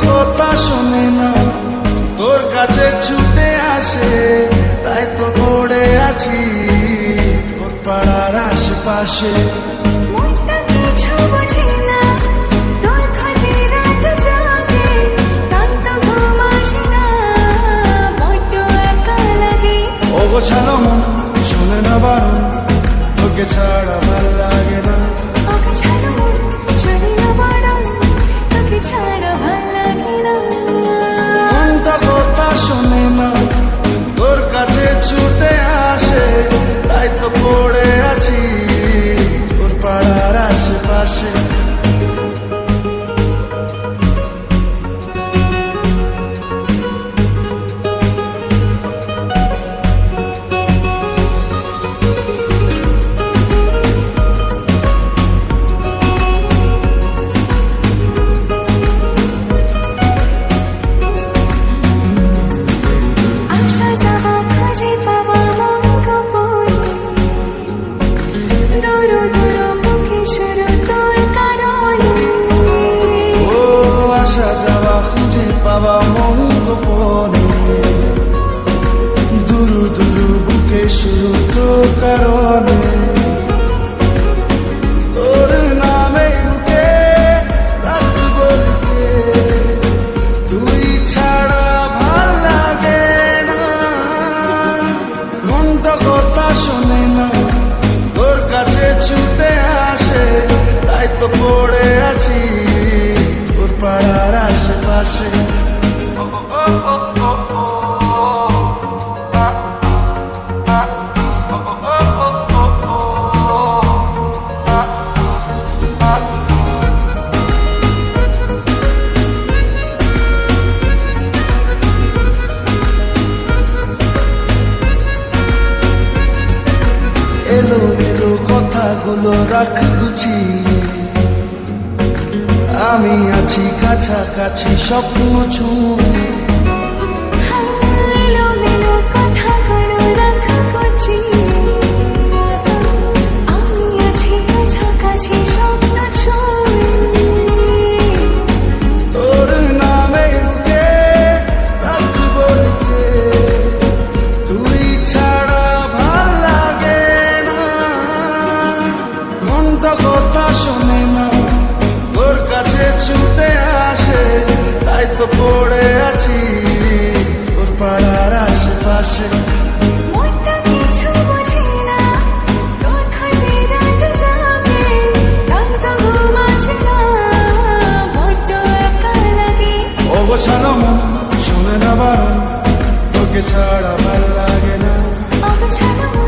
কথা শোনে না, তোর কাছে ছুটে আসে, তাই তো পড়ে আছি তোর পাড়ার আশেপাশে। মনটা কিছু বোঝে না, তোর খোঁজে রাত জাগে, তাই তো ঘুম আসে না, বড্ড একা লাগে। অগোছালো মন শোনে না বারণ, তোকে ছাড়া ভাল লাগে না। অগোছালো মন শোনে না বারণ, তোকে ছাড়া ভাল লাগে না। মনটা কথা শোনে না, তোর কাছে ছুটে আসে, তাই তো পড়ে আছি তোর পাড়ার আশেপাশে। আসা যাওয়া খুঁজে পাওয়া মন গোপনে, দূর দূর বুকে শুরু তোর কারণে। ও আসা যাওয়া খুঁজে পাওয়া মন গোপনে, দুরু দুরু বুকে শুরু তোর কারণে। তোর নামে বুকে রাখবো লিখে, তুই ছাড়া ভাল লাগে না। মনটা কথা শোনে না, তোর কাছে ছুটে আসে, তাই তো পড়ে আছি তোর পাড়ার আশেপাশে। এলো এলো কথাগুলো রাখ গুছিয়ে, আমি আছি কাছাকাছি স্বপ্ন ছুঁয়ে। এলোমেলো কথাগুলো রাখ গুছিয়ে, আমি আছি কাছাকাছি স্বপ্ন ছুঁয়ে। তোর নামে বুকে রাখবো লিখে, তুই ছাড়া ভাল লাগে না। মনটা কথা শোনে না, তোর কাছে ছুটে আসে, তাই তো পড়ে আছি তোর পাড়ার আশেপাশে। মনটা কিছু বোঝে না, তোর খোঁজে রাত জাগে, তাই তো ঘুম আসে না, বড্ড একা লাগে। অগোছালো মন শোনে না বারণ, তোকে ছাড়া ভাল লাগে না। অগোছালো মন